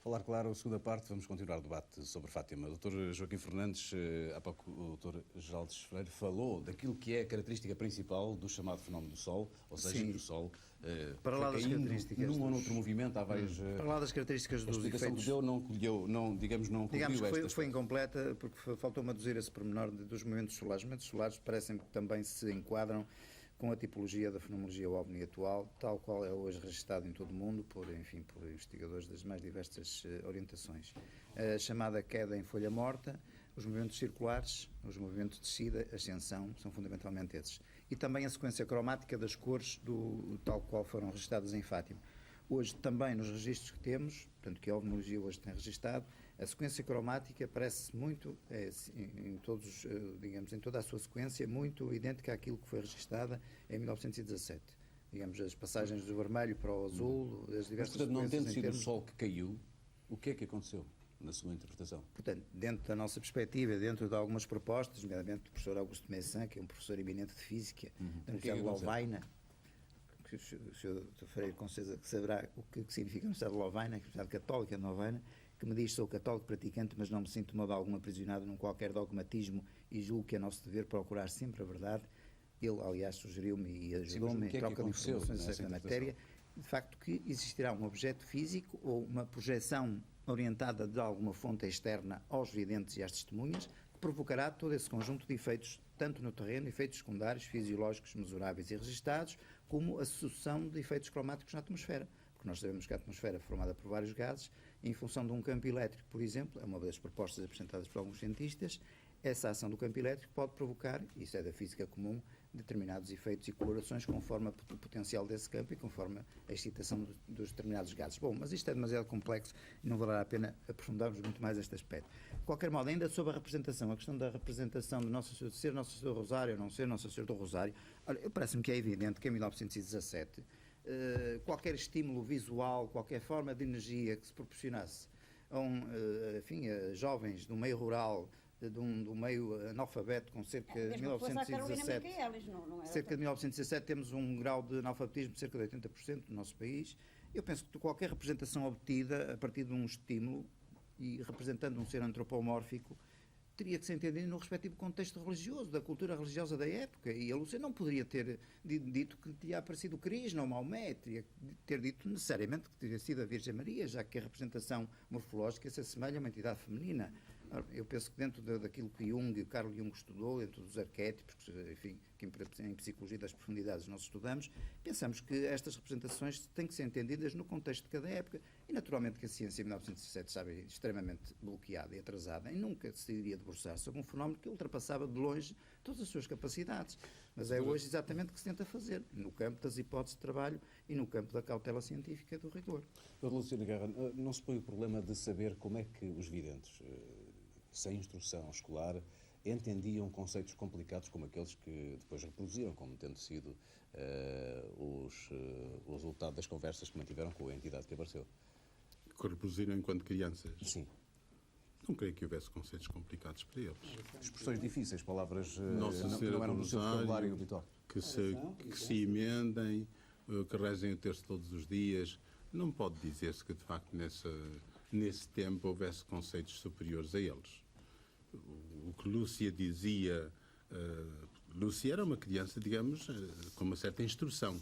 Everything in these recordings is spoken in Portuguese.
Falar claro, a segunda parte, vamos continuar o debate sobre Fátima. O Dr. Joaquim Fernandes, há pouco o Dr. Geraldes Freire falou daquilo que é a característica principal do chamado fenómeno do Sol, ou seja, Sim. que o Sol Para lá das características num ou noutro movimento, há vários... Para lá das características dos explicação efeitos... que deu não colheu, não Digamos cobriu que foi incompleta, porque faltou-me aduzir esse pormenor dos movimentos solares. Os movimentos solares parecem que também se enquadram com a tipologia da fenomenologia OVNI atual, tal qual é hoje registado em todo o mundo por investigadores das mais diversas orientações. A chamada queda em folha morta, os movimentos circulares, os movimentos de descida, ascensão, são fundamentalmente esses. E também a sequência cromática das cores tal qual foram registadas em Fátima. Hoje também nos registros que temos, portanto que a ovnologia hoje tem registado, a sequência cromática parece muito, em toda a sua sequência, muito idêntica àquilo que foi registada em 1917. Digamos, as passagens do vermelho para o azul, as diversas... Mas, portanto, não tendo sido o Sol que caiu, o que é que aconteceu na sua interpretação? Portanto, dentro da nossa perspectiva, dentro de algumas propostas, nomeadamente do professor Augusto Messin, que é um professor eminente de Física, da Universidade de Lovaina, que o Sr. Freire com certeza que saberá o que significa a Universidade de Lovaina, a Universidade Católica de Lovaina, que me diz: sou católico praticante, mas não me sinto de modo algum aprisionado num qualquer dogmatismo e julgo que é nosso dever procurar sempre a verdade. Ele, aliás, sugeriu-me e ajudou-me em troca de informações nessa matéria, de facto, que existirá um objeto físico ou uma projeção orientada de alguma fonte externa aos videntes e às testemunhas, que provocará todo esse conjunto de efeitos, tanto no terreno, efeitos secundários, fisiológicos, mesuráveis e registados, como a sucessão de efeitos cromáticos na atmosfera. Porque nós sabemos que a atmosfera é formada por vários gases, em função de um campo elétrico, por exemplo, é uma das propostas apresentadas por alguns cientistas, essa ação do campo elétrico pode provocar, isso é da física comum, determinados efeitos e colorações conforme o potencial desse campo e conforme a excitação dos determinados gases. Bom, mas isto é demasiado complexo e não valerá a pena aprofundarmos muito mais este aspecto. De qualquer modo, ainda sobre a representação, a questão da representação de Nossa Senhora, de ser Nossa Senhora do Rosário ou não ser Nossa Senhora do Rosário, olha, parece-me que é evidente que em 1917 qualquer estímulo visual, qualquer forma de energia que se proporcionasse a jovens do meio rural, do meio analfabeto, com cerca de 1917, cerca de 1917 temos um grau de analfabetismo de cerca de 80% no nosso país. Eu penso que qualquer representação obtida a partir de um estímulo e representando um ser antropomórfico teria que ser entendido no respectivo contexto religioso, da cultura religiosa da época, e a Lúcia não poderia ter dito que tinha aparecido Krishna ou Maomé, teria ter dito necessariamente que teria sido a Virgem Maria, já que a representação morfológica se assemelha a uma entidade feminina. Eu penso que dentro daquilo que Carl Jung estudou, dentro dos arquétipos, enfim, que em Psicologia das Profundidades nós estudamos, pensamos que estas representações têm que ser entendidas no contexto de cada época, e naturalmente que a ciência em 1917 estava extremamente bloqueada e atrasada, e nunca se iria debruçar sobre um fenómeno que ultrapassava de longe todas as suas capacidades. Mas é hoje exatamente o que se tenta fazer, no campo das hipóteses de trabalho e no campo da cautela científica e do rigor. Luciano Guerra, não se põe o problema de saber como é que os videntes, sem instrução escolar, entendiam conceitos complicados como aqueles que depois reproduziram, como tendo sido o resultado das conversas que mantiveram com a entidade que apareceu? Que reproduziram enquanto crianças? Sim. Não creio que houvesse conceitos complicados para eles. Expressões difíceis, palavras não eram no seu vocabulário habitual. Que se emendem, que rezem o terço todos os dias. Não pode dizer-se que, de facto, nesse tempo houvesse conceitos superiores a eles. O que Lúcia dizia... Lúcia era uma criança, digamos, com uma certa instrução.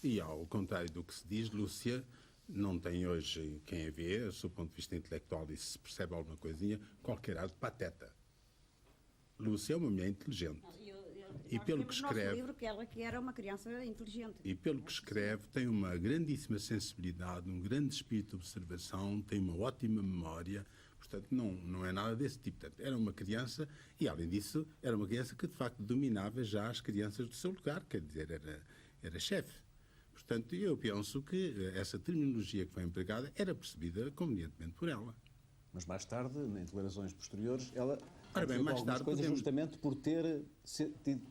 E, ao contrário do que se diz, Lúcia não tem hoje, quem a vê, do seu ponto de vista intelectual, e se percebe alguma coisinha, qualquer ar de pateta. Lúcia é uma mulher inteligente. E pelo que escreve, livro que ela que era uma criança inteligente. E pelo que escreve, tem uma grandíssima sensibilidade, um grande espírito de observação, tem uma ótima memória, portanto não é nada desse tipo. Portanto, era uma criança, e além disso, era uma criança que de facto dominava já as crianças do seu lugar, quer dizer, era chefe. Portanto, eu penso que essa terminologia que foi empregada era percebida convenientemente por ela. Mas mais tarde, em declarações posteriores, ela mais tarde coisas justamente por ter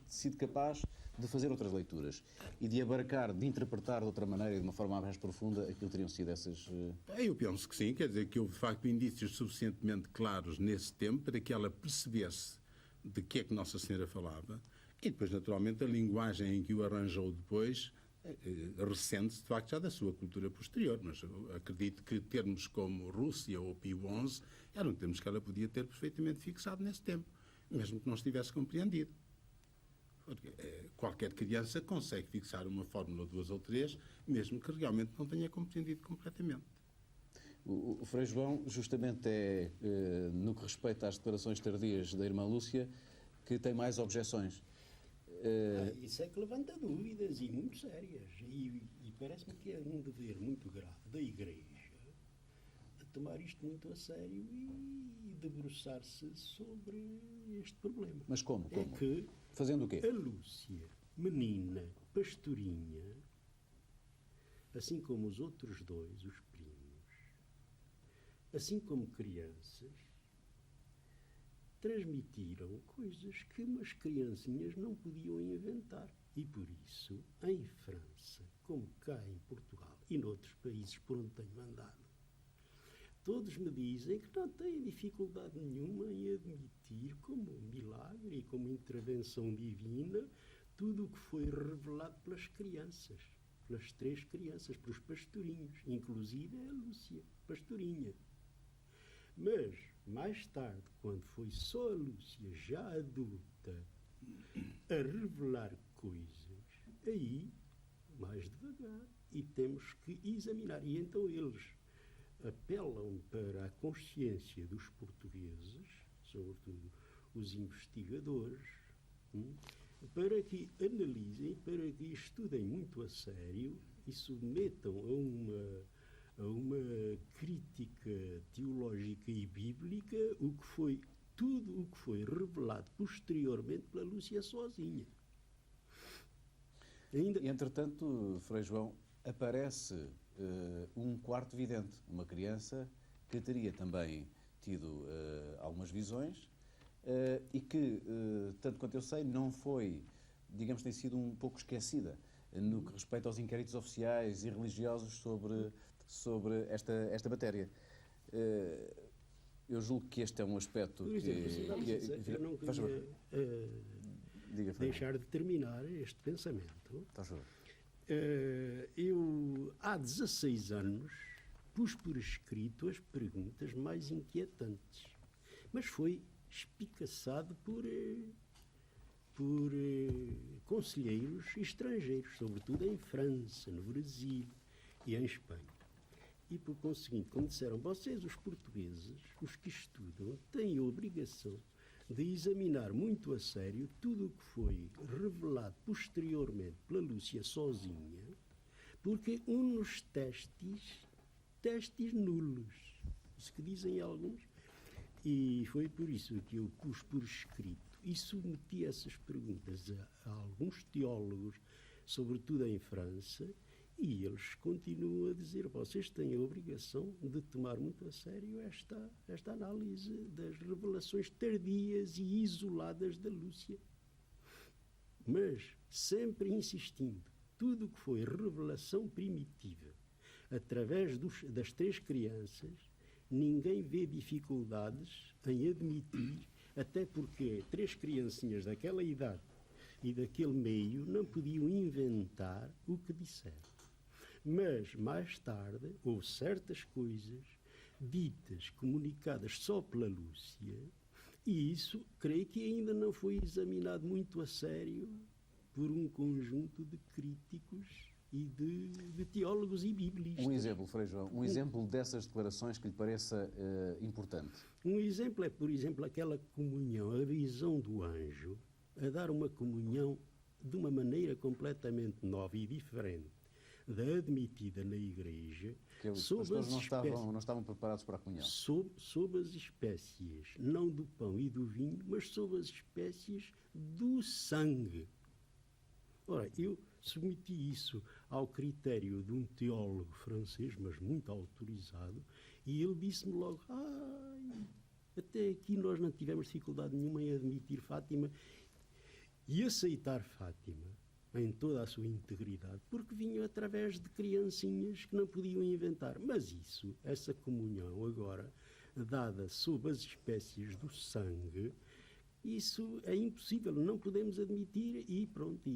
sido capaz de fazer outras leituras e de abarcar, de interpretar de outra maneira e de uma forma mais profunda aquilo que teriam sido essas... Eu penso que sim, quer dizer que houve de facto indícios suficientemente claros nesse tempo para que ela percebesse de que é que Nossa Senhora falava, e depois naturalmente a linguagem em que o arranjou depois ressente-se, de facto, já da sua cultura posterior, mas eu acredito que termos como Rússia ou Pio XI eram termos que ela podia ter perfeitamente fixado nesse tempo, mesmo que não estivesse compreendido. Porque qualquer criança consegue fixar uma fórmula, 2 ou 3, mesmo que realmente não tenha compreendido completamente. O Frei João, justamente no que respeita às declarações tardias da irmã Lúcia, que tem mais objeções. Isso é que levanta dúvidas e muito sérias. E parece-me que é um dever muito grave da Igreja a tomar isto muito a sério e debruçar-se sobre este problema. Mas como? É que Fazendo o quê? a Lúcia, menina, pastorinha, assim como os outros dois, os primos, assim como crianças, transmitiram coisas que umas criancinhas não podiam inventar. E por isso, em França, como cá em Portugal e noutros países por onde tenho andado, todos me dizem que não têm dificuldade nenhuma em admitir como milagre e como intervenção divina tudo o que foi revelado pelas crianças, pelas 3 crianças, pelos pastorinhos, inclusive a Lúcia, pastorinha. Mas, mais tarde, quando foi só a Lúcia, já adulta, a revelar coisas, aí, mais devagar, e temos que examinar. E então eles apelam para a consciência dos portugueses, sobretudo os investigadores, para que analisem, para que estudem muito a sério e submetam a uma crítica teológica e bíblica tudo o que foi revelado posteriormente pela Lúcia sozinha. Entretanto, Frei João, aparece um quarto vidente, uma criança que teria também tido algumas visões e que, tanto quanto eu sei, não foi, digamos, tem sido um pouco esquecida no que respeita aos inquéritos oficiais e religiosos sobre esta matéria. Eu julgo que este é um aspecto por exemplo, eu não queria deixar de terminar este pensamento. Eu, há 16 anos, pus por escrito as perguntas mais inquietantes, mas foi espicaçado por conselheiros estrangeiros, sobretudo em França, no Brasil e em Espanha. E, por conseguinte, como disseram, vocês, os portugueses, os que estudam, têm a obrigação de examinar muito a sério tudo o que foi revelado posteriormente pela Lúcia sozinha, porque nos testes nulos, isso que dizem alguns, e foi por isso que eu pus por escrito e submeti essas perguntas a alguns teólogos, sobretudo em França, e eles continuam a dizer, vocês têm a obrigação de tomar muito a sério esta análise das revelações tardias e isoladas da Lúcia. Mas, sempre insistindo, tudo o que foi revelação primitiva, através das 3 crianças, ninguém vê dificuldades em admitir, até porque 3 criancinhas daquela idade e daquele meio não podiam inventar o que disseram. Mas, mais tarde, houve certas coisas ditas, comunicadas só pela Lúcia, e isso, creio que ainda não foi examinado muito a sério por um conjunto de críticos e de teólogos e biblistas. Um exemplo, Frei João, um exemplo dessas declarações que lhe pareça importante. Um exemplo é, por exemplo, aquela comunhão, a visão do anjo, a dar uma comunhão de uma maneira completamente nova e diferente da admitida na Igreja, As pessoas não estavam preparados para a comunhão. Sob as espécies, não do pão e do vinho, mas sob as espécies do sangue. Ora, eu submeti isso ao critério de um teólogo francês, mas muito autorizado, e ele disse-me logo, até aqui nós não tivemos dificuldade nenhuma em admitir Fátima e aceitar Fátima em toda a sua integridade, porque vinham através de criancinhas que não podiam inventar. Mas essa comunhão agora, dada sob as espécies do sangue, Isso é impossível, não podemos admitir e pronto,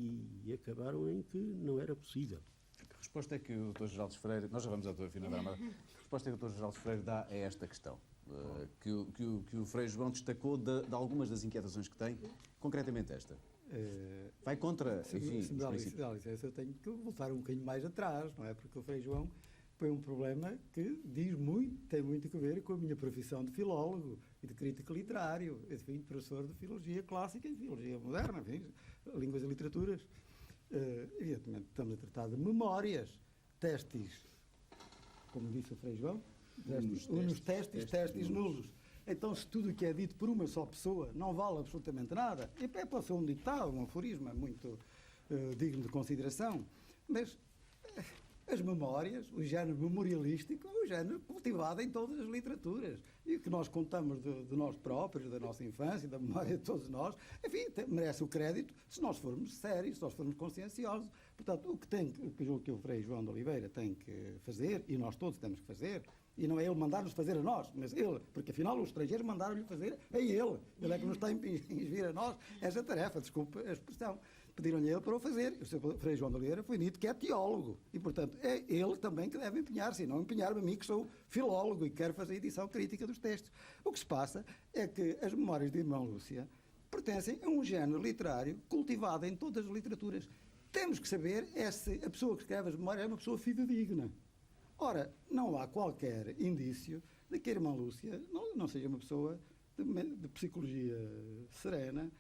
e acabaram em que não era possível. A resposta é que o Dr. Geraldo Freire, nós já vamos à Dra. Fina da Armada, a resposta é que o Dr. Geraldo Freire dá a esta questão, que o Frei João destacou de algumas das inquietações que tem, concretamente esta. Vai contra, enfim, se me dá licença, eu tenho que voltar um bocadinho mais atrás, não é? Porque o Frei João foi um problema que tem muito a ver com a minha profissão de filólogo e de crítico literário. Eu fui professor de filologia clássica e filologia moderna, enfim, línguas e literaturas. Evidentemente, estamos a tratar de memórias, testes, como disse o Frei João, testes nulos. Então, se tudo o que é dito por uma só pessoa não vale absolutamente nada, e pode ser um ditado, um aforisma muito digno de consideração, mas as memórias, o género memorialístico, é um género cultivado em todas as literaturas. E o que nós contamos de nós próprios, da nossa infância, da memória de todos nós, enfim, merece o crédito se nós formos sérios, se nós formos conscienciosos. Portanto, o que o Frei João de Oliveira tem que fazer, e nós todos temos que fazer, e não é ele mandar-nos fazer a nós, mas ele, porque afinal os estrangeiros mandaram-lhe fazer a ele. Ele é que nos está a impingir a nós essa tarefa, desculpe a expressão. Pediram-lhe a ele para o fazer. O Sr. Frei João de Oliveira foi dito que é teólogo. E, portanto, é ele também que deve empenhar-se, e não empenhar-me a mim, que sou filólogo e quero fazer edição crítica dos textos. O que se passa é que as memórias de Irmã Lúcia pertencem a um género literário cultivado em todas as literaturas. Temos que saber se a pessoa que escreve as memórias é uma pessoa fidedigna. Ora, não há qualquer indício de que a Irmã Lúcia não seja uma pessoa de psicologia serena,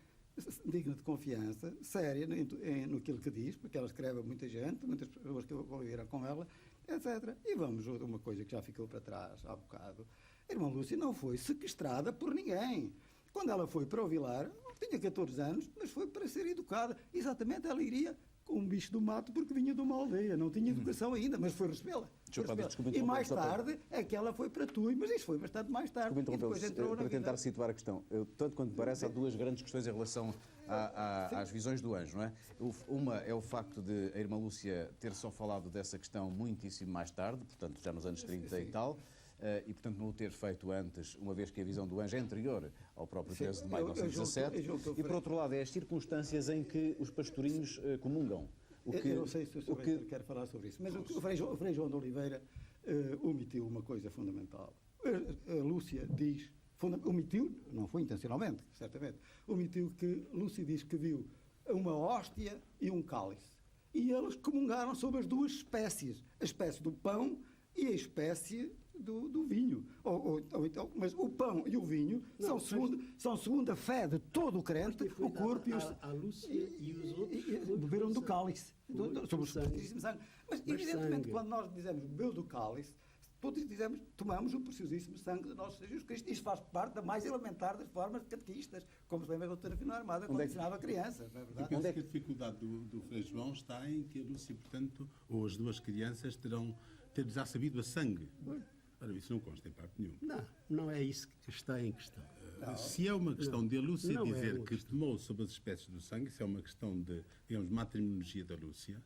digna de confiança, séria no que diz, porque ela escreve a muita gente, muitas pessoas que conviveram com ela, etc. E vamos a uma coisa que já ficou para trás há bocado. A Irmã Lúcia não foi sequestrada por ninguém. Quando ela foi para o Vilar, tinha 14 anos, mas foi para ser educada. Exatamente, ela iria com um bicho do mato porque vinha de uma aldeia, não tinha educação ainda, mas foi recebê-la. E mais tarde é que ela foi para Tui, mas isso foi bastante mais tarde. E depois entrou para tentar situar a questão. Tanto quanto parece, há duas grandes questões em relação às visões do anjo, não é? Uma é o facto de a Irmã Lúcia ter só falado dessa questão muitíssimo mais tarde, portanto já nos anos 30 e tal, e portanto não o ter feito antes, uma vez que a visão do anjo é anterior ao próprio 13 de maio de 1917, e por outro lado é as circunstâncias em que os pastorinhos comungam. Eu não sei se o Sr. quer falar sobre isso, mas o Frei João de Oliveira omitiu uma coisa fundamental. A Lúcia diz, omitiu, não foi intencionalmente, certamente, omitiu que Lúcia diz que viu uma hóstia e um cálice. E eles comungaram sobre as duas espécies, a espécie do pão e a espécie do vinho. Então, mas o pão e o vinho são segundo a fé de todo o crente, o corpo e os... A Lúcia e os outros beberam do cálice, sobre o preciosíssimo sangue. Mas evidentemente, quando nós dizemos bebeu do cálice, todos dizemos, tomamos o preciosíssimo sangue de nosso Senhor Jesus Cristo. Isto faz parte da mais elementar das formas catequistas, como se lembra a doutora Fina Armada quando ensinava crianças, não é verdade? Eu penso que a dificuldade do Frei João está em que a Lúcia, portanto, ou as duas crianças terão já sabido a sangue. Ora, isso não consta em parte nenhuma. Não é isso que está em questão. Se é uma questão de a Lúcia dizer que tomou sobre as espécies do sangue, se é uma questão de, digamos, matrimologia da Lúcia,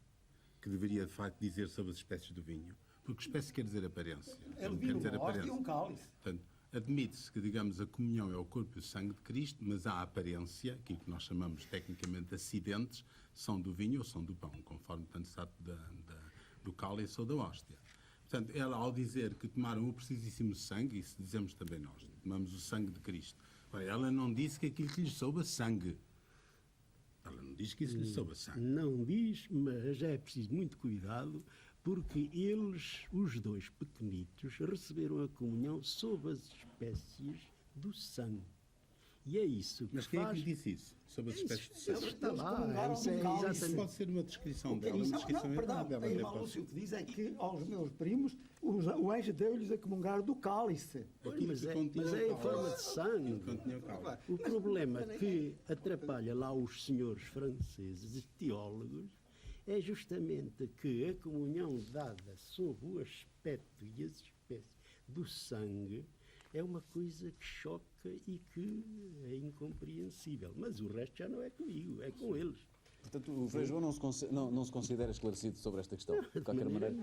que deveria, de facto, dizer sobre as espécies do vinho, porque espécie quer dizer aparência. Ele viu uma hóstia e um cálice. Portanto, admite-se que, digamos, a comunhão é o corpo e o sangue de Cristo, mas a aparência, aquilo que nós chamamos tecnicamente acidentes, são do vinho ou são do pão, conforme tanto se trata do cálice ou da hóstia. Portanto, ela, ao dizer que tomaram o precisíssimo sangue, isso dizemos também nós, tomamos o sangue de Cristo. Ora, ela não disse que aquilo que lhe soube a sangue. Ela não diz que isso lhe soube a sangue. Não diz, mas é preciso muito cuidado, porque eles, os dois pequenitos, receberam a comunhão sob as espécies do sangue. E é isso que Mas quem é que lhe disse isso? Sobre as espécies de sangue? Está lá, Isso pode ser uma descrição dela, uma descrição errada. A Irmã Lúcia o que diz é que aos meus primos o anjo deu-lhes a comungar do cálice. Mas é em forma de sangue. O problema que atrapalha lá os senhores franceses e teólogos é justamente que a comunhão dada sob o aspecto e as espécies do sangue é uma coisa que choca e que é incompreensível. Mas o resto já não é comigo, é com eles. Portanto, o Frei João não se considera esclarecido sobre esta questão, de qualquer maneira.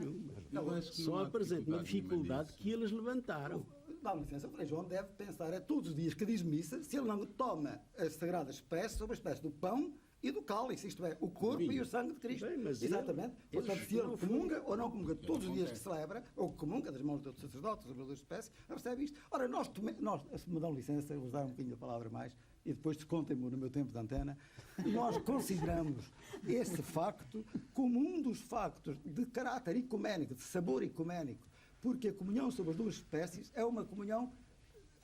Só apresenta uma dificuldade que eles levantaram. dá-me licença, o Frei João deve pensar todos os dias que diz missa, se ele não toma as sagradas espécies sobre a espécie do pão e do cálice, isto é, o corpo e o sangue de Cristo. Bem, mas exatamente. Portanto, se ele comunga ou não comunga todos os dias que acontece. celebra, ou comunga das mãos de outros sacerdotes, sobre duas espécies, percebe isto. Ora, nós, se me dão licença, eu vou dar um bocadinho a palavra mais, e depois descontem-me no meu tempo de antena, nós consideramos esse facto como um dos factos de caráter ecuménico, de sabor ecuménico, porque a comunhão sobre as duas espécies é uma comunhão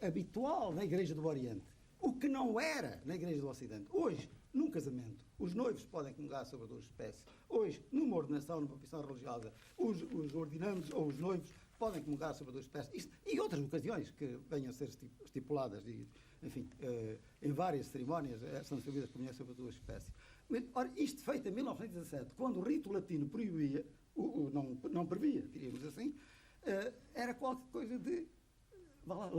habitual na Igreja do Oriente, o que não era na Igreja do Ocidente. Hoje, num casamento, os noivos podem comungar sobre as duas espécies. Hoje, numa ordenação, numa profissão religiosa, os ordinandos ou os noivos podem comungar sobre as duas espécies. E outras ocasiões que venham a ser estipuladas, e, enfim, em várias cerimónias são servidas comunhões sobre as duas espécies. Mas, ora, isto feito em 1917, quando o rito latino proibia, não previa, diríamos assim, era qualquer coisa de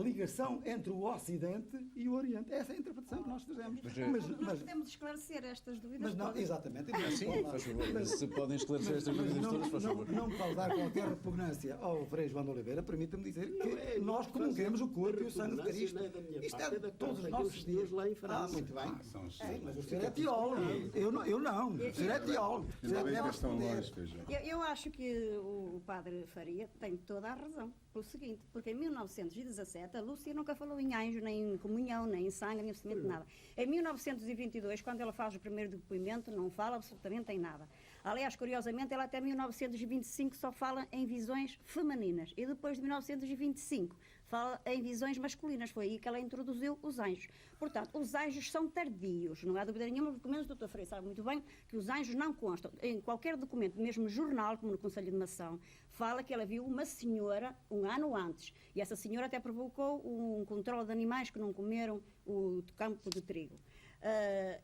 ligação entre o Ocidente e o Oriente. Essa é a interpretação que nós fazemos. Nós podemos esclarecer estas dúvidas Mas não, todas. exatamente. Sim, faz favor. Se podem esclarecer estas dúvidas todas, faz favor. Não causar qualquer repugnância ao Frei João de Oliveira, permita-me dizer que nós comunguemos o corpo e o sangue de Cristo. Isto é de todos os nossos dias. lá em França. Muito bem. São os Sim, mas o senhor é teólogo. Eu não. O senhor é teólogo. O senhor Ainda bem deve que estão responder. longe, Feijão. Eu acho que o padre Faria tem toda a razão. Pelo seguinte, porque em 1917 a Lúcia nunca falou em anjo, nem em comunhão, nem em sangue, nem absolutamente nada. Em 1922, quando ela faz o primeiro depoimento, não fala absolutamente em nada. Aliás, curiosamente, ela até 1925 só fala em visões femininas. E depois de 1925 fala em visões masculinas. Foi aí que ela introduziu os anjos. Portanto, os anjos são tardios. Não há dúvida nenhuma, porque menos o Dr. Freire sabe muito bem que os anjos não constam. Em qualquer documento, mesmo jornal, como no Conselho de Mação, fala que ela viu uma senhora um ano antes. E essa senhora até provocou um controle de animais que não comeram o campo de trigo.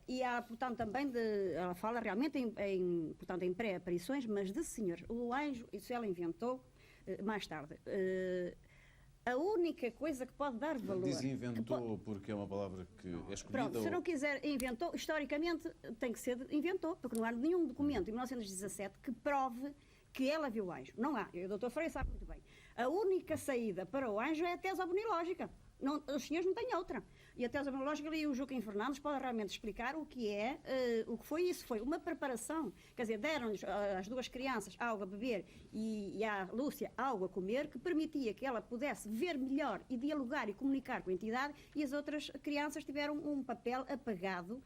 E há, portanto, também ela fala realmente em pré-aparições, mas de senhores. O anjo, isso ela inventou mais tarde. A única coisa que pode dar valor... Diz inventou porque é uma palavra que é escolhida? Pronto, se não quiser inventou, historicamente tem que ser inventou, porque não há nenhum documento em 1917 que prove que ela viu o anjo. Não há. E o Dr. Freire sabe muito bem. A única saída para o anjo é a tese abonilógica. Não, os senhores não têm outra. E a tese abonilógica, e o Joaquim Fernandes pode realmente explicar o que é, o que foi isso. Foi uma preparação. Quer dizer, deram-lhes às duas crianças algo a beber e à Lúcia algo a comer, que permitia que ela pudesse ver melhor e dialogar e comunicar com a entidade, e as outras crianças tiveram um papel apagado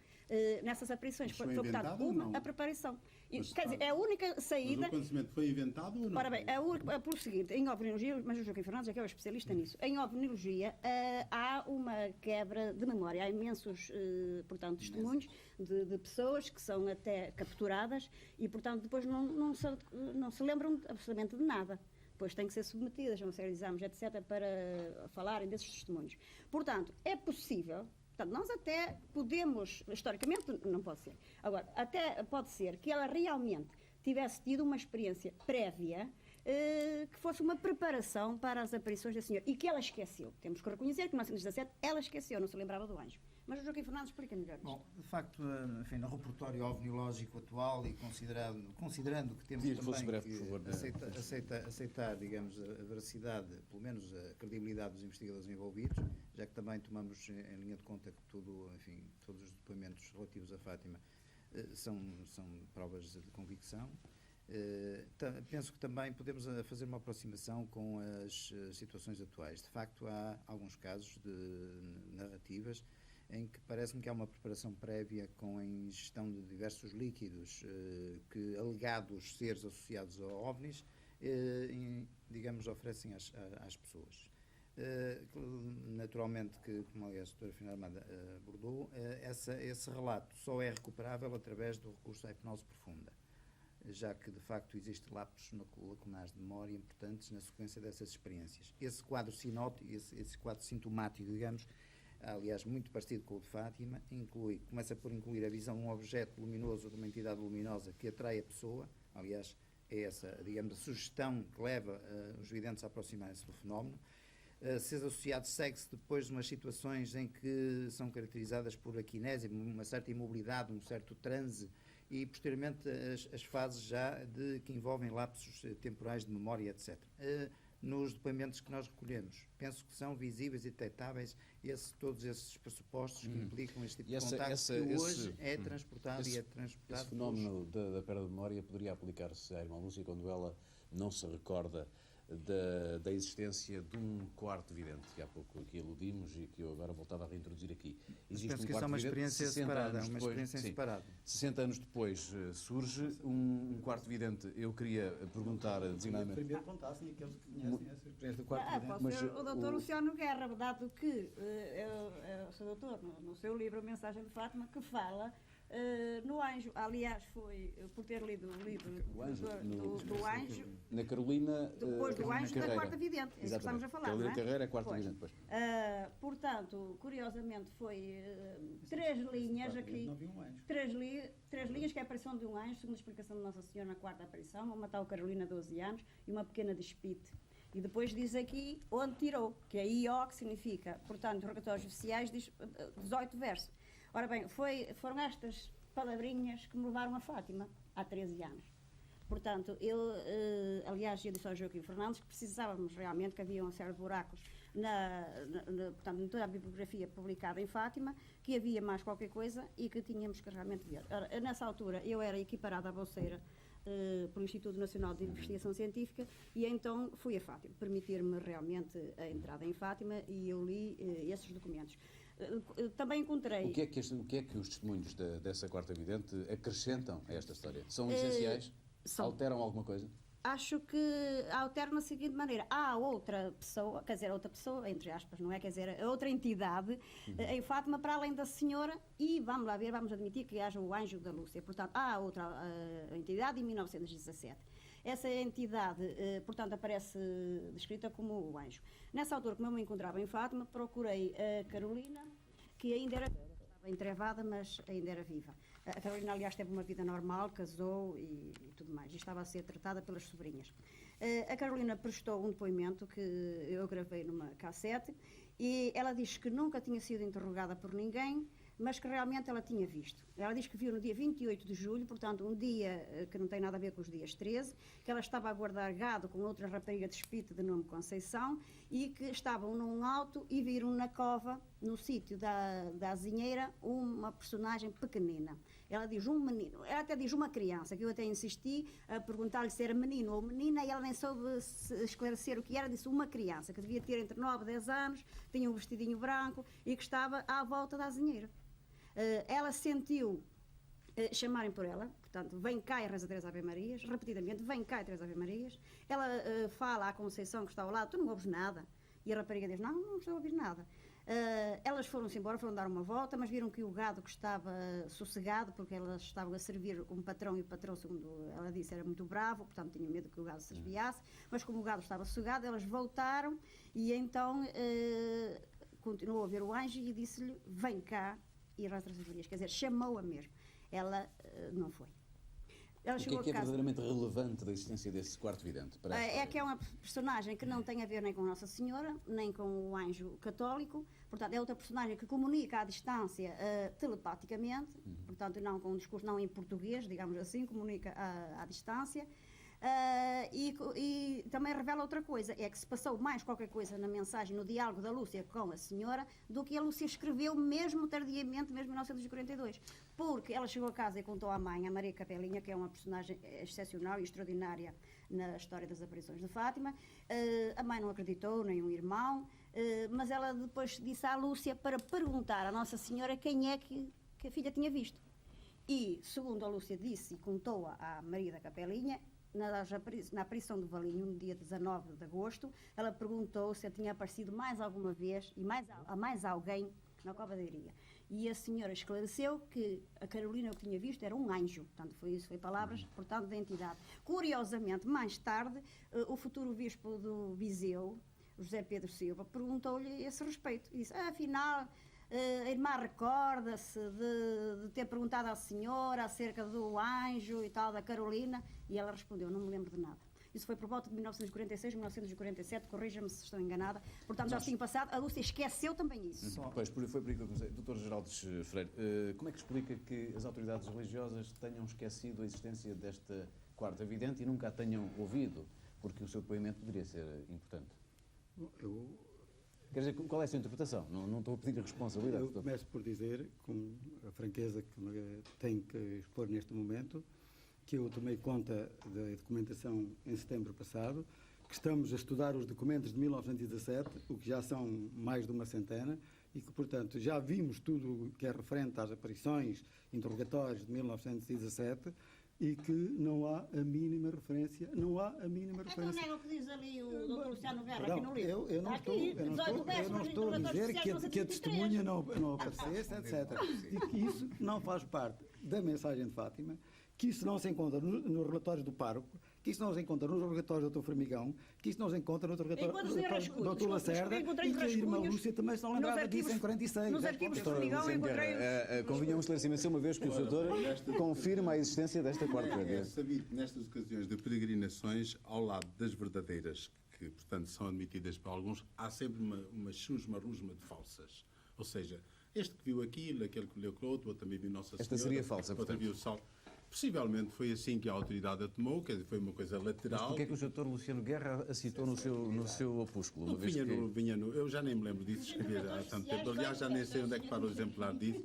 nessas aparições. Mas foi portanto, inventado ou não? a preparação. E, Mas quer dizer, é a única saída... Mas o conhecimento foi inventado ou não? Ora bem, por seguinte, em ovniologia, mas o Joaquim Fernandes é que é o especialista nisso, em ovniologia há uma quebra de memória, há imensos, portanto, testemunhos de pessoas que são até capturadas e, portanto, depois não se lembram absolutamente de nada. Depois têm que ser submetidas a uma série de exames, etc., para falarem desses testemunhos. Portanto, é possível... Portanto, nós até podemos, historicamente não pode ser, agora, até pode ser que ela realmente tivesse tido uma experiência prévia que fosse uma preparação para as aparições da senhora e que ela esqueceu. Temos que reconhecer que em 1917 ela esqueceu, não se lembrava do anjo. Mas o Joaquim Fernandes explica melhor isto. Bom, de facto, enfim, no repertório ovnilógico atual e considerando que temos Diz, fosse também breve, que por favor, aceitar, digamos, a veracidade, pelo menos a credibilidade dos investigadores envolvidos, já que também tomamos em linha de conta que enfim, todos os depoimentos relativos a Fátima são provas de convicção. Penso que também podemos fazer uma aproximação com as situações atuais. De facto, há alguns casos de narrativas em que parece-me que há uma preparação prévia com a ingestão de diversos líquidos que, alegados seres associados a OVNIs, digamos, oferecem às pessoas. Naturalmente, como aliás a doutora Fina Armada abordou, esse relato só é recuperável através do recurso à hipnose profunda, já que de facto existem lapsos lacunares de memória importantes na sequência dessas experiências. Esse quadro sinótico, esse quadro sintomático, digamos, aliás muito parecido com o de Fátima, começa por incluir a visão de um objeto luminoso ou de uma entidade luminosa que atrai a pessoa, aliás é essa, digamos, a sugestão que leva os videntes a aproximarem-se do fenómeno. Ser associado segue-se depois de umas situações em que são caracterizadas por aquinésia, uma certa imobilidade, um certo transe, e posteriormente as fases já que envolvem lapsos temporais de memória, etc. nos depoimentos que nós recolhemos. Penso que são visíveis e detectáveis todos esses pressupostos que implicam este tipo de contacto que hoje é transportado e é transportado. Esse fenómeno da perda de memória poderia aplicar-se à irmã Lúcia quando ela não se recorda da existência de um quarto vidente, que há pouco aqui aludimos e que eu agora voltava a reintroduzir aqui. Existe penso que isso é uma experiência separada, uma experiência separada. 60 anos depois surge um quarto vidente. Eu queria perguntar designadamente... Primeiro contassem aqueles que conhecem essa experiência do quarto vidente. Pode ser o doutor Luciano Guerra, dado que o seu doutor, no seu livro A Mensagem de Fátima, que fala no Anjo. Aliás, foi por ter lido o livro do Anjo. Na Carolina. Depois do Anjo da Quarta Vidente. É isso que estamos a falar. Carolina não é? Carreira é Quarta Vidente, pois. Portanto, curiosamente, foi 3 linhas aqui. Não vi um anjo. 3 linhas que é a aparição de um anjo, segundo a explicação de Nossa Senhora na quarta aparição, uma tal Carolina, 12 anos, e uma pequena despite. E depois diz aqui onde tirou, que é IO, que significa, portanto, rogatórios oficiais, diz 18 versos. Ora bem, foram estas palavrinhas que me levaram a Fátima, há 13 anos. Portanto, aliás, eu disse ao Joaquim Fernandes que precisávamos realmente, que havia um série de buracos portanto, em toda a bibliografia publicada em Fátima, que havia mais qualquer coisa e que tínhamos que realmente ver. Ora, nessa altura, eu era equiparada à bolseira pelo Instituto Nacional de Investigação Científica e então fui a Fátima, permitir-me realmente a entrada em Fátima e eu li esses documentos. Também encontrei... O que é que os testemunhos dessa quarta vidente acrescentam a esta história? São essenciais? Alteram alguma coisa? Acho que alteram da seguinte maneira. Há outra pessoa, quer dizer, outra pessoa, entre aspas, não é? Quer dizer, outra entidade em Fátima, para além da senhora, e vamos lá ver, vamos admitir que haja o Anjo da Lúcia. Portanto, há outra entidade em 1917. Essa entidade, portanto, aparece descrita como o Anjo. Nessa altura, como eu me encontrava em Fátima, procurei a Carolina, que ainda estava entrevada, mas ainda era viva. A Carolina, aliás, teve uma vida normal, casou e tudo mais, e estava a ser tratada pelas sobrinhas. A Carolina prestou um depoimento que eu gravei numa cassete e ela diz que nunca tinha sido interrogada por ninguém, mas que realmente ela tinha visto. Ela diz que viu no dia 28 de julho, portanto, um dia que não tem nada a ver com os dias 13, que ela estava a guardar gado com outra rapariga de Espírito de nome Conceição e que estavam num alto e viram na cova, no sítio da azinheira, uma personagem pequenina. Ela diz um menino, ela até diz uma criança, que eu até insisti a perguntar-lhe se era menino ou menina e ela nem soube esclarecer o que era, disse uma criança, que devia ter entre 9 e 10 anos, tinha um vestidinho branco e que estava à volta da azinheira. Ela sentiu chamarem por ela, portanto, vem cá e reza 3 Ave Marias, repetidamente, vem cá e 3 Ave Marias. Ela fala à Conceição que está ao lado, tu não ouves nada. E a rapariga diz, não estou a ouvir nada. Elas foram-se embora, foram dar uma volta, mas viram que o gado que estava sossegado, porque elas estavam a servir um patrão e o patrão, segundo ela disse, era muito bravo, portanto tinha medo que o gado se desviasse, mas como o gado estava sossegado, elas voltaram e então continuou a ver o anjo e disse-lhe, vem cá e reza 3 Ave Marias, quer dizer, chamou-a mesmo. Ela não foi. Ela o que é verdadeiramente relevante da existência desse quarto vidente? É que é uma personagem que não tem a ver nem com Nossa Senhora, nem com o anjo católico, portanto é outra personagem que comunica à distância telepaticamente, portanto não com um discurso, não em português, digamos assim, comunica à distância. E também revela outra coisa, é que se passou mais qualquer coisa na mensagem, no diálogo da Lúcia com a senhora, do que a Lúcia escreveu mesmo tardiamente, mesmo em 1942. Porque ela chegou a casa e contou à mãe, a Maria Capelinha, que é uma personagem excepcional e extraordinária na história das aparições de Fátima. A mãe não acreditou, nem um irmão, mas ela depois disse à Lúcia para perguntar à Nossa Senhora quem é que a filha tinha visto. E, segundo a Lúcia disse e contou à Maria da Capelinha, na aparição do Valinho, no dia 19 de agosto, ela perguntou se tinha aparecido mais alguma vez e mais alguém na Cova da Iria. E a senhora esclareceu que a Carolina o que tinha visto era um anjo. Portanto, foi palavras, portanto, da entidade. Curiosamente, mais tarde, o futuro bispo do Viseu, José Pedro Silva, perguntou-lhe esse respeito. E disse, afinal, a irmã recorda-se de ter perguntado à senhora acerca do anjo e tal, da Carolina, e ela respondeu, não me lembro de nada. Isso foi por volta de 1946, 1947, corrija-me se estou enganada. Portanto, já tinha passado, a Lúcia esqueceu também isso. Pois, foi por aí que eu comecei. Dr. Geraldes Freire, como é que explica que as autoridades religiosas tenham esquecido a existência desta quarta vidente e nunca a tenham ouvido porque o seu depoimento poderia ser importante. Eu, Quer dizer, qual é a sua interpretação? Não estou a pedir a responsabilidade. eu começo por dizer, com a franqueza que me tenho que expor neste momento, que eu tomei conta da documentação em setembro passado, que estamos a estudar os documentos de 1917, o que já são mais de uma centena, e que, portanto, já vimos tudo o que é referente às aparições, interrogatórios de 1917, e que não há a mínima referência, não há a mínima Então referência. não é o que diz ali o Dr. Luciano Guerra aqui Perdão, no livro. eu não Está estou, aqui, eu não 18 estou, eu versos não nos estou a interrogatórios dizer que oficiais a 1923. testemunha não aparecesse, etc. E que isso não faz parte da mensagem de Fátima, que isso não se encontra nos relatórios do pároco, que isso não se encontra nos relatórios do Dr. Formigão, que isso não se encontra no relatório do Dr. Lacerda, e que a irmã Lúcia também se lembrava disso em 46. Nos arquivos de Doutor Formigão Luciano encontrei Guerra, convinha um esclarecimento uma vez que o doutor confirma a existência desta quarta É vez. sabido que nestas ocasiões de peregrinações, ao lado das verdadeiras, que portanto são admitidas por alguns, há sempre uma chusma-rusma de falsas. Ou seja, este que viu aquilo, aquele que leu aquilo outro também viu Nossa Senhora. Esta seria falsa, outra portanto. viu o Sol. Possivelmente foi assim que a autoridade a tomou, quer dizer, foi uma coisa lateral. Porquê é que o Dr. Luciano Guerra a citou no seu opúsculo? Uma vez que... Eu já nem me lembro disso, escrevi há tanto tempo. Aliás, já nem sei onde é que para o exemplar disso.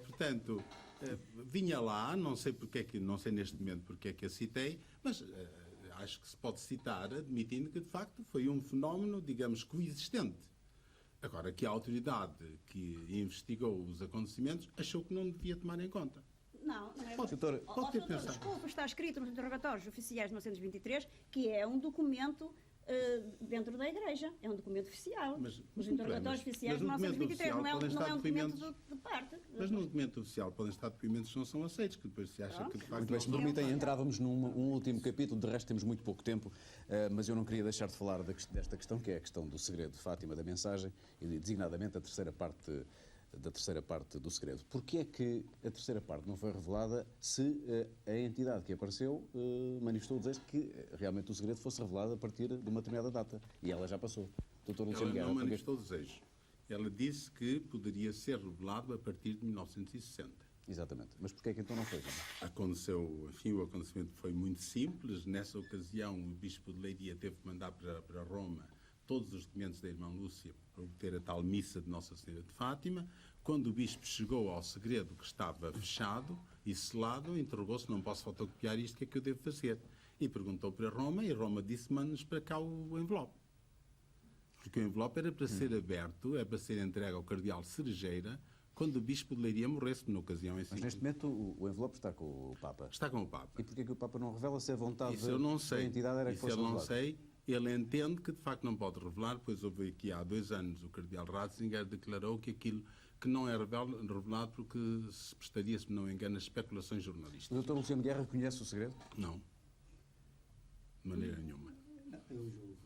Portanto, vinha lá, não sei não sei neste momento porque é que a citei, mas acho que se pode citar, admitindo que de facto foi um fenómeno, digamos, coexistente. Agora, que a autoridade que investigou os acontecimentos achou que não devia tomar em conta. Não, não é. Pode ter pensado. Desculpa, está escrito nos interrogatórios oficiais de 1923 que é um documento dentro da Igreja. É um documento oficial. Os interrogatórios oficiais de 1923 não é um documento de parte. Mas no documento oficial podem estar depoimentos que não são aceitos, que depois se acha que de facto Muito bem, se me permitem, entrávamos num último capítulo, de resto temos muito pouco tempo, mas eu não queria deixar de falar desta questão, que é a questão do segredo de Fátima, da mensagem, e designadamente a terceira parte do segredo. Porquê é que a terceira parte não foi revelada se a entidade que apareceu manifestou o desejo que realmente o segredo fosse revelado a partir de uma determinada data? E ela já passou. Dr. Luciano ela Guerra, não porquê- manifestou desejo. Ela disse que poderia ser revelado a partir de 1960. Exatamente. Mas porquê é que então não foi? Aconteceu, enfim, o acontecimento foi muito simples. Nessa ocasião, o Bispo de Leiria teve que mandar para Roma todos os documentos da irmã Lúcia para obter a tal missa de Nossa Senhora de Fátima. Quando o Bispo chegou ao segredo que estava fechado e selado, interrogou-se: não posso fotocopiar isto, o que é que eu devo fazer? E perguntou para Roma, e Roma disse: mande-nos para cá o envelope. Porque o envelope era para ser aberto, é para ser entregue ao cardeal Cerejeira, quando o Bispo de Leiria morresse, na ocasião em si. Mas neste momento o envelope está com o Papa. Está com o Papa. E porquê é que o Papa não revela se a vontade Isso eu não sei. da entidade era que Isso fosse eu não revelado? sei. Ele entende que de facto não pode revelar, pois houve aqui há 2 anos o cardeal Ratzinger declarou que aquilo que não é revelado porque se prestaria, se não me engano, a especulações jornalísticas. O Dr. Luciano Guerra conhece o segredo? Não. De maneira nenhuma. Eu julgo.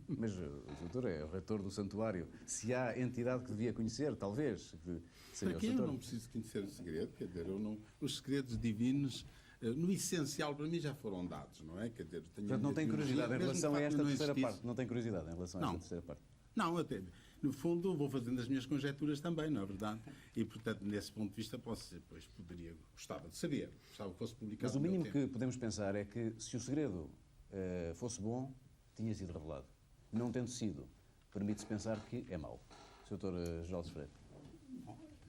Mas o doutor é o reitor do santuário. Se há entidade que devia conhecer, talvez, que seria Para o quem eu doutor. não preciso conhecer o segredo, quer dizer, os segredos divinos, no essencial, para mim já foram dados, não é? Quer dizer, tenho Portanto, não minha tem teologia, curiosidade em mesmo relação de a facto esta não terceira existisse. parte. Não tem curiosidade em relação a esta Não. terceira parte. Não, até, no fundo vou fazendo as minhas conjecturas também, não é verdade? E, portanto, nesse ponto de vista, gostava de saber, gostava que fosse publicado. Mas o no meu mínimo tempo. que podemos pensar é que se o segredo fosse bom, tinha sido revelado. Não tendo sido, permite-se pensar que é mau. Sr. Dr. Geraldo Freire.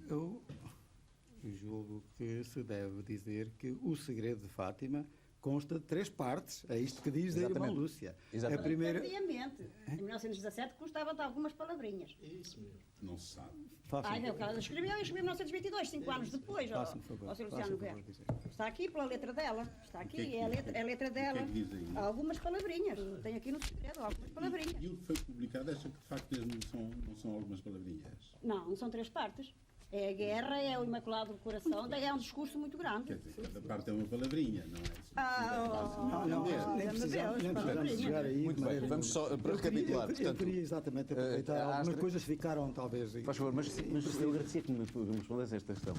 Eu julgo que se deve dizer que o segredo de Fátima consta de 3 partes. É isto que diz a irmã Exatamente. Lúcia. Exatamente. A primeira... Tardiamente. Em 1917 constava de algumas palavrinhas. Isso mesmo. Não se sabe. Ai, meu, ela escreveu em 1922, 5 anos depois, ao Faça-me favor, Sr. faça-me Luciano favor Guerra. de dizer. Está aqui pela letra dela. Está aqui, O que é que é a diz? letra dela. O que é que diz aí? Há algumas palavrinhas. Tem aqui no segredo algumas palavrinhas. E o que foi publicado, acha que de facto mesmo não são algumas palavrinhas? Não, são 3 partes. É a guerra, é o Imaculado do Coração, é um discurso muito grande. Quer dizer, cada parte é uma palavrinha, não é? Não, nem precisamos chegar aí. Muito de bem, maneira vamos só nenhuma. para recapitular. Eu Portanto, queria exatamente aproveitar. às Algumas tre- coisas ficaram, talvez... Faz favor, mas eu agradecia que me respondesse a esta questão.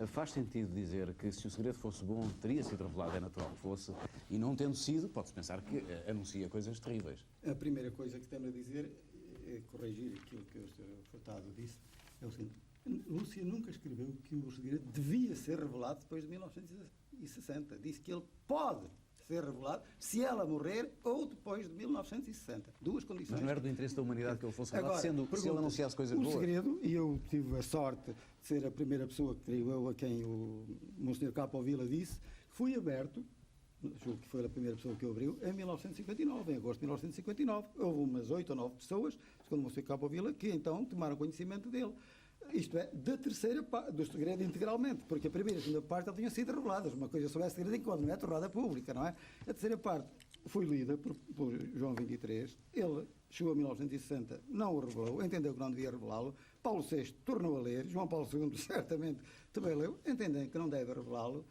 Faz sentido dizer que se o segredo fosse bom, teria sido revelado, é natural que fosse, e não tendo sido, pode-se pensar que anuncia coisas terríveis. A primeira coisa que temos a dizer é corrigir aquilo que o Sr. Furtado disse. É o seguinte: Lúcia nunca escreveu que o segredo devia ser revelado depois de 1960. Disse que ele pode ser revelado se ela morrer ou depois de 1960. Duas condições. Mas não era do interesse da humanidade que ele fosse revelado, Agora, sendo se ele pergunta, anunciasse coisas o boas? segredo, e eu tive a sorte de ser a primeira pessoa, creio eu, a quem o Monsenhor Capo Vila disse, que foi aberto, julgo que foi a primeira pessoa que o abriu, em 1959, em agosto de 1959. Houve umas 8 ou 9 pessoas, segundo o Monsenhor Capo Vila, que então tomaram conhecimento dele. Isto é, da terceira parte, do segredo integralmente, porque a primeira e a segunda parte já tinham sido reveladas. Uma coisa sobre esse segredo enquanto não é tornada pública, não é? A terceira parte foi lida por João XXIII, ele chegou a 1960, não o revelou, entendeu que não devia revelá-lo, Paulo VI tornou a ler, João Paulo II certamente também leu, entendendo que não deve revelá-lo,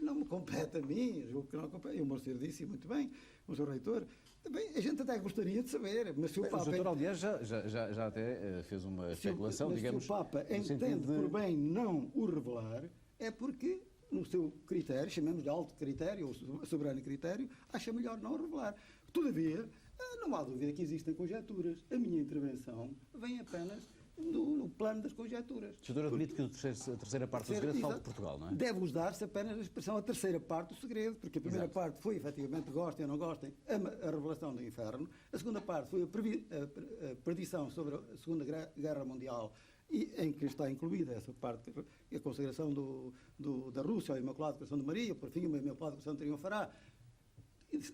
não me compete a mim, julgo que não compete, e o Monsenhor disse muito bem, o Sr. Reitor. Bem, a gente até gostaria de saber, mas se o Papa... O doutor, aliás, já até fez uma especulação, mas digamos... se o Papa no entende sentido de... por bem não o revelar, é porque, no seu critério, chamemos de alto critério, ou soberano critério, acha melhor não revelar. Todavia, não há dúvida que existem conjecturas. A minha intervenção vem apenas no plano das conjecturas. O senhor admite que a terceira parte do segredo fala de Portugal, não é? Deve usar-se apenas a expressão a terceira parte do segredo, porque a primeira parte foi, efetivamente, gostem ou não gostem, a revelação do inferno. A segunda parte foi a predição sobre a Segunda Guerra Mundial, e em que está incluída essa parte, a consagração da Rússia ao Imaculado Coração de Maria, por fim o Imaculado Coração triunfará,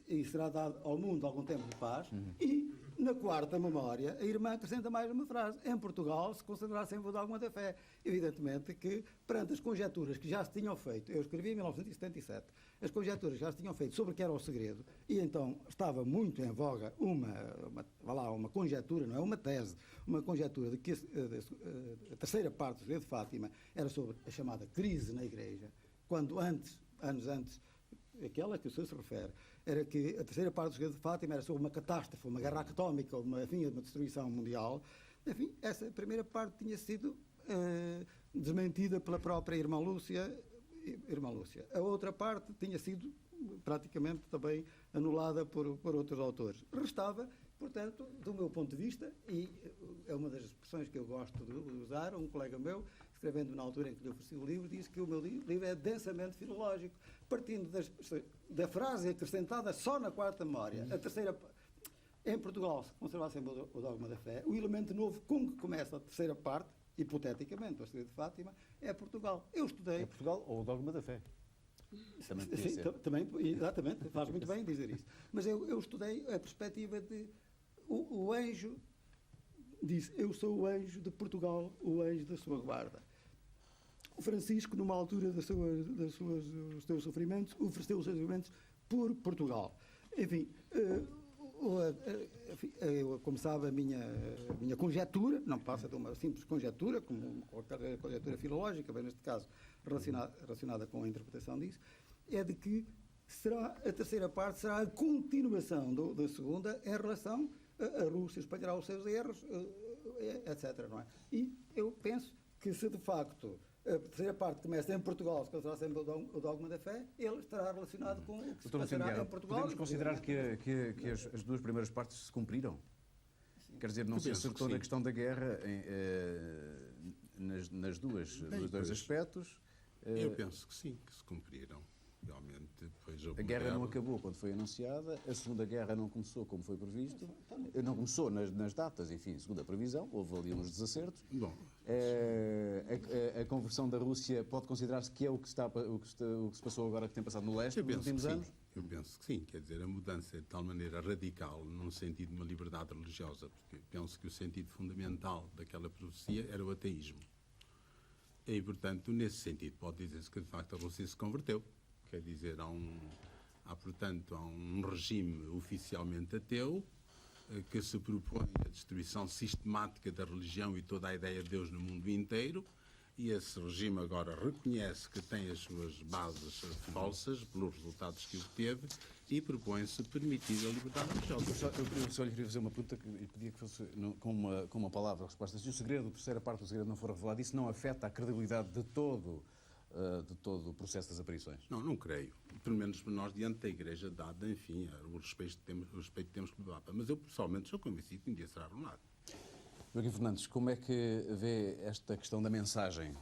e será dado ao mundo algum tempo de paz. E, na quarta memória, a irmã acrescenta mais uma frase. Em Portugal se considerará sempre o dogma da fé. Evidentemente que, perante as conjecturas que já se tinham feito, eu escrevi em 1977, as conjecturas que já se tinham feito sobre o que era o segredo, e então estava muito em voga uma conjectura, não é uma tese, uma conjectura de que a terceira parte do segredo de Fátima era sobre a chamada crise na Igreja, quando anos antes, aquela que o senhor se refere, era que a terceira parte do segredo de Fátima era sobre uma catástrofe, uma guerra atómica, uma destruição mundial. Enfim, essa primeira parte tinha sido desmentida pela própria irmã Lúcia. A outra parte tinha sido praticamente também anulada por outros autores. Restava, portanto, do meu ponto de vista, e é uma das expressões que eu gosto de usar, um colega meu, escrevendo na altura em que lhe ofereci o livro, disse que o meu livro é densamente filológico, partindo da frase acrescentada só na quarta memória. A terceira, em Portugal, se conservar sempre o dogma da fé, o elemento novo com que começa a terceira parte, hipoteticamente, o segredo de Fátima, é Portugal. Eu estudei... É Portugal ou o dogma da fé? Também podia ser. Também, exatamente, faz muito bem dizer isso. Mas eu estudei a perspectiva de... O anjo disse, eu sou o anjo de Portugal, o anjo da sua guarda. O Francisco, numa altura dos seus sofrimentos, ofereceu os seus sofrimentos por Portugal. Enfim, como sabe, a minha conjectura, não passa de uma simples conjectura, como qualquer conjectura filológica, bem neste caso relacionada com a interpretação disso, é de que a terceira parte será a continuação da segunda em relação a Rússia espalhará os seus erros, etc. Não é? E eu penso que se de facto a terceira parte começa em Portugal, se considerar sempre o dogma da fé, ele estará relacionado com o que se passará em Portugal. Podemos considerar que as duas primeiras partes se cumpriram? Quer dizer, não se acertou na questão da guerra nos dois aspectos? Eu penso que sim, que se cumpriram. Realmente, depois a guerra não acabou quando foi anunciada, a Segunda Guerra não começou como foi previsto, não começou nas datas, enfim, segundo a previsão, houve ali uns desacertos. Bom, a conversão da Rússia pode considerar-se que é o que se passou agora, que tem passado no leste nos últimos anos? Eu penso que sim, quer dizer, a mudança é de tal maneira radical, num sentido de uma liberdade religiosa, porque penso que o sentido fundamental daquela profecia era o ateísmo. E, portanto, nesse sentido, pode dizer-se que, de facto, a Rússia se converteu. Quer dizer, portanto, há um regime oficialmente ateu que se propõe a destruição sistemática da religião e toda a ideia de Deus no mundo inteiro, e esse regime agora reconhece que tem as suas bases falsas pelos resultados que obteve e propõe-se permitir a liberdade religiosa. Eu só lhe queria fazer uma pergunta e pedia que fosse com uma palavra a resposta. Se o segredo, a terceira parte do segredo não for revelado, isso não afeta a credibilidade de todo o processo das aparições? Não creio. Pelo menos nós, diante da Igreja, dada, enfim, o respeito que temos pelo Papa. Mas eu, pessoalmente, sou convencido que um dia será revelado. Joaquim Fernandes, como é que vê esta questão da mensagem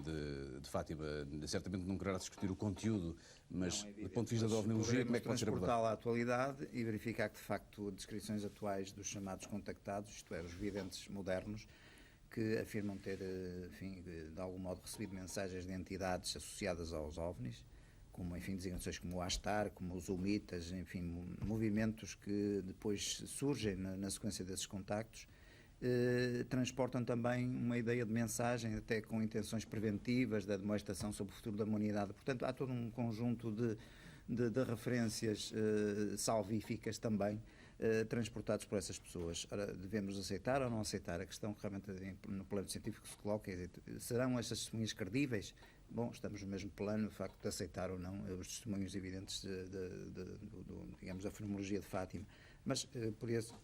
de Fátima? Certamente não quererá discutir o conteúdo, mas do ponto de vista da ovniologia, como é que pode ser abordado? Transportá-la à atualidade e verificar que, de facto, descrições atuais dos chamados contactados, isto é, os videntes modernos, que afirmam ter, enfim, de algum modo recebido mensagens de entidades associadas aos OVNIs, como, enfim, designações como o Astar, como os Ulmitas, enfim, movimentos que depois surgem na sequência desses contactos, transportam também uma ideia de mensagem, até com intenções preventivas, da demonstração sobre o futuro da humanidade. Portanto, há todo um conjunto de referências salvíficas também, transportados por essas pessoas. Ora, devemos aceitar ou não aceitar? A questão que realmente no plano científico se coloca é: serão estas testemunhas credíveis? Bom, estamos no mesmo plano, o facto de aceitar ou não os testemunhos evidentes digamos, da fenomenologia de Fátima. Mas,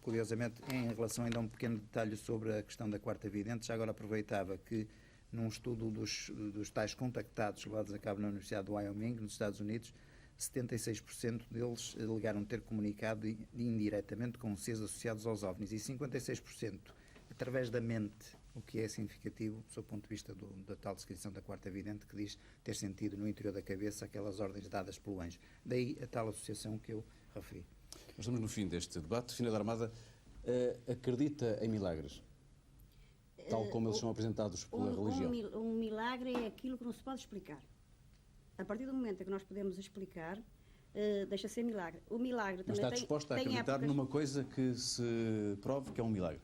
curiosamente, em relação ainda a um pequeno detalhe sobre a questão da quarta vidente, já agora aproveitava que, num estudo dos tais contactados levados a cabo na Universidade do Wyoming, nos Estados Unidos, 76% deles alegaram ter comunicado indiretamente com seres associados aos OVNIs e 56% através da mente, o que é significativo do ponto de vista da tal descrição da quarta vidente, que diz ter sentido no interior da cabeça aquelas ordens dadas pelo anjo. Daí a tal associação que eu referi. Nós estamos no fim deste debate. Finalidade Armada acredita em milagres, tal como eles são apresentados pela religião? Um milagre é aquilo que não se pode explicar. A partir do momento em que nós podemos explicar, deixa ser milagre. O milagre também Mas está disposta a acreditar numa coisa que se prove que é um milagre?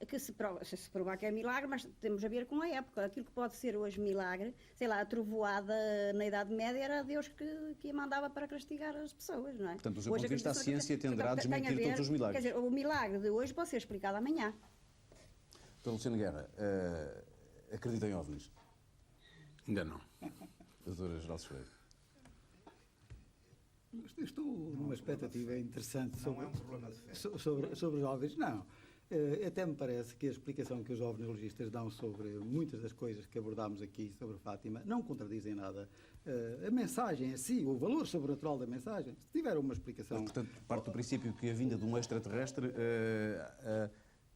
Que se provar que é milagre, mas temos a ver com a época. Aquilo que pode ser hoje milagre, sei lá, a trovoada na Idade Média era Deus que a mandava para castigar as pessoas, não é? Portanto, do seu ponto de vista, a ciência tenderá a desmentir todos os milagres. Quer dizer, o milagre de hoje pode ser explicado amanhã. Doutor Luciano Guerra, acredita em OVNIs? Ainda não. Doutora Geraldo Freire. Estou numa expectativa interessante sobre, Não é um problema de fé. sobre os OVNIs. Não. Até me parece que a explicação que os ovniologistas dão sobre muitas das coisas que abordámos aqui sobre Fátima não contradizem nada. A mensagem em si, o valor sobrenatural da mensagem, se tiver uma explicação... Mas, portanto, parte do princípio que a vinda de um extraterrestre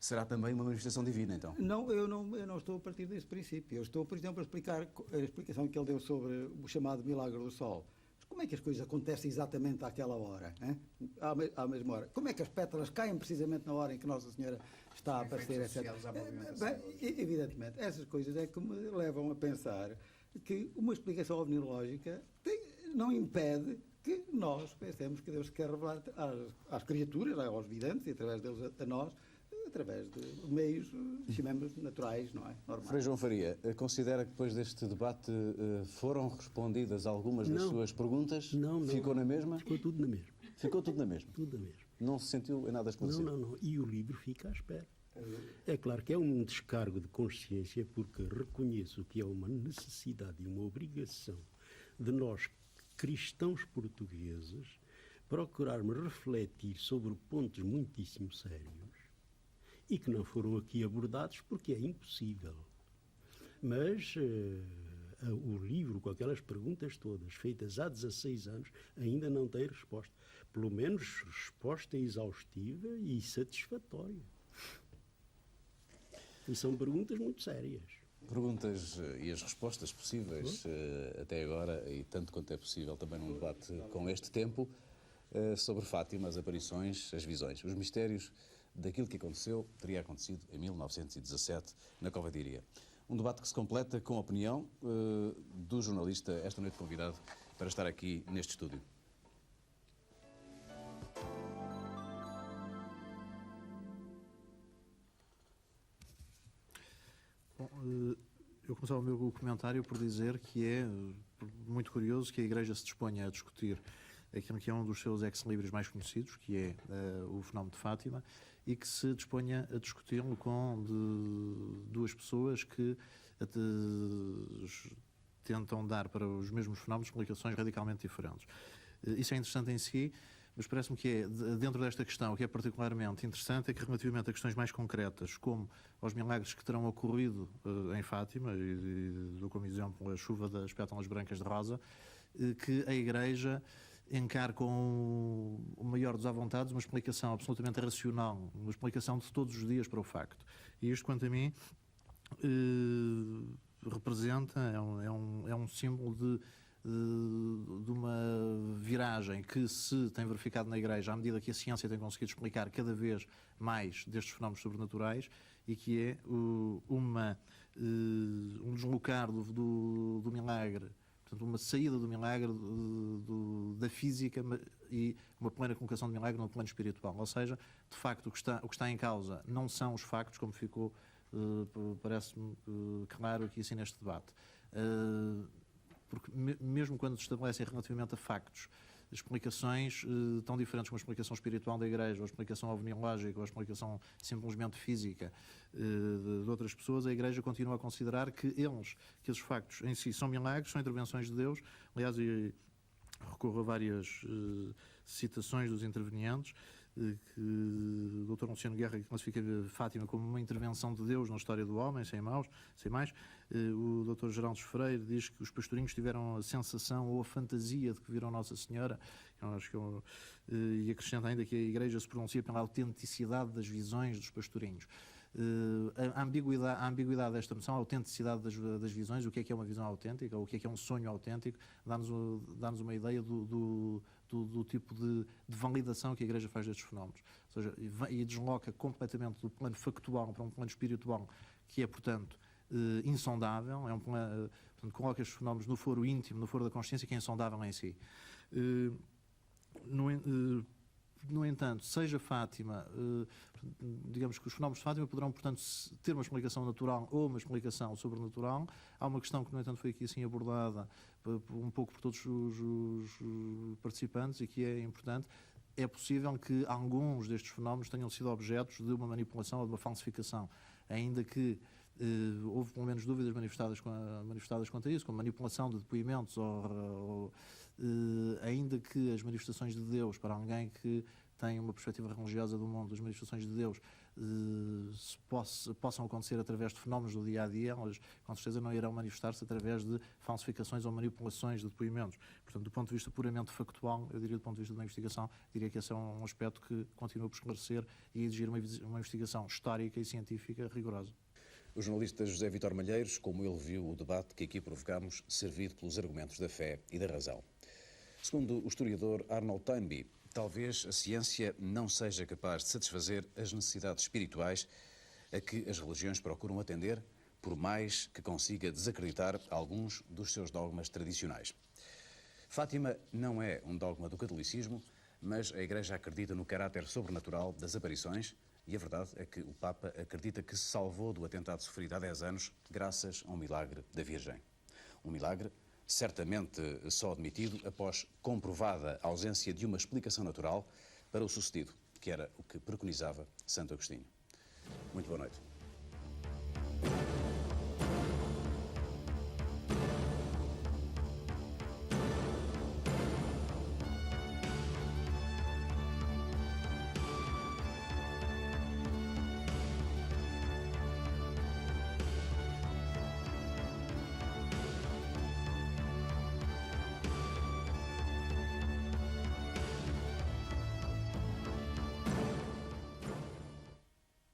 será também uma manifestação divina, então? Não, eu não estou a partir desse princípio. Eu estou, por exemplo, a explicar a explicação que ele deu sobre o chamado milagre do Sol. Mas como é que as coisas acontecem exatamente àquela hora? Hein? À mesma hora? Como é que as pétalas caem precisamente na hora em que Nossa Senhora está a aparecer? Etc. Evidentemente, essas coisas é que me levam a pensar que uma explicação ovnilógica não impede que nós pensemos que Deus quer revelar às criaturas, aos videntes, e através deles a nós, através de meios, chamemos naturais, não é? Normais. Frei João Faria, considera que depois deste debate foram respondidas algumas das suas perguntas? Não. Ficou na mesma? Ficou tudo na mesma. Ficou tudo na mesma? Tudo na mesma. Não se sentiu em nada esclarecido? Não. E o livro fica à espera. É claro que é um descargo de consciência, porque reconheço que é uma necessidade e uma obrigação de nós, cristãos portugueses, procurarmos refletir sobre pontos muitíssimo sérios e que não foram aqui abordados porque é impossível. Mas o livro, com aquelas perguntas todas, feitas há 16 anos, ainda não tem resposta. Pelo menos resposta exaustiva e satisfatória. E são perguntas muito sérias. Perguntas e as respostas possíveis até agora, e tanto quanto é possível também num debate com este tempo, sobre Fátima, as aparições, as visões, os mistérios daquilo que teria acontecido em 1917, na Cova de Iria. Um debate que se completa com a opinião do jornalista, esta noite convidado para estar aqui neste estúdio. Bom, eu começava o meu comentário por dizer que é muito curioso que a Igreja se disponha a discutir aquilo que é um dos seus ex-libris mais conhecidos, que é o fenómeno de Fátima, e que se disponha a discuti-lo com duas pessoas que tentam dar para os mesmos fenómenos explicações radicalmente diferentes. Isso é interessante em si, mas parece-me que é, dentro desta questão, o que é particularmente interessante é que, relativamente a questões mais concretas, como aos milagres que terão ocorrido em Fátima, e dou como exemplo a chuva das pétalas brancas de rosa, que a Igreja encar com o maior dos avontados uma explicação absolutamente racional, uma explicação de todos os dias para o facto. E isto, quanto a mim, representa, é um símbolo de uma viragem que se tem verificado na Igreja à medida que a ciência tem conseguido explicar cada vez mais destes fenómenos sobrenaturais, e que é um deslocar do milagre, portanto, uma saída do milagre da física e uma plena colocação do milagre no plano espiritual. Ou seja, de facto, o que está em causa não são os factos, como ficou, parece-me claro aqui assim neste debate. Porque mesmo quando se estabelecem relativamente a factos explicações tão diferentes como a explicação espiritual da Igreja, ou a explicação ovniológica, ou a explicação simplesmente física de outras pessoas, a Igreja continua a considerar que esses factos em si são milagres, são intervenções de Deus. Aliás, recorro a várias citações dos intervenientes, que o Dr. Luciano Guerra classifica Fátima como uma intervenção de Deus na história do homem, sem mais. O Dr. Geraldo Freire diz que os pastorinhos tiveram a sensação ou a fantasia de que viram Nossa Senhora, e acrescenta ainda que a Igreja se pronuncia pela autenticidade das visões dos pastorinhos. A ambiguidade desta noção, a autenticidade das visões, o que é uma visão autêntica, ou o que é um sonho autêntico, dá-nos uma ideia do tipo de validação que a Igreja faz destes fenómenos. Ou seja, e desloca completamente do plano factual para um plano espiritual, que é, portanto, insondável, portanto, coloca estes fenómenos no foro íntimo, no foro da consciência, que é insondável em si. No entanto, seja Fátima, digamos que os fenómenos de Fátima poderão, portanto, ter uma explicação natural ou uma explicação sobrenatural. Há uma questão que, no entanto, foi aqui assim abordada um pouco por todos os participantes e que é importante. É possível que alguns destes fenómenos tenham sido objetos de uma manipulação ou de uma falsificação, ainda que houve pelo menos dúvidas manifestadas quanto a isso, como manipulação de depoimentos ainda que as manifestações de Deus, para alguém que tem uma perspectiva religiosa do mundo, as manifestações de Deus possam acontecer através de fenómenos do dia-a-dia, elas com certeza não irão manifestar-se através de falsificações ou manipulações de depoimentos. Portanto, do ponto de vista puramente factual, eu diria, do ponto de vista da investigação, diria que esse é um aspecto que continua por esclarecer e exigir uma investigação histórica e científica rigorosa. O jornalista José Vítor Malheiros, como ele viu o debate que aqui provocamos, servido pelos argumentos da fé e da razão. Segundo o historiador Arnold Toynbee, talvez a ciência não seja capaz de satisfazer as necessidades espirituais a que as religiões procuram atender, por mais que consiga desacreditar alguns dos seus dogmas tradicionais. Fátima não é um dogma do catolicismo, mas a Igreja acredita no caráter sobrenatural das aparições, e a verdade é que o Papa acredita que se salvou do atentado sofrido há 10 anos graças a um milagre da Virgem. Um milagre certamente só admitido após comprovada a ausência de uma explicação natural para o sucedido, que era o que preconizava Santo Agostinho. Muito boa noite.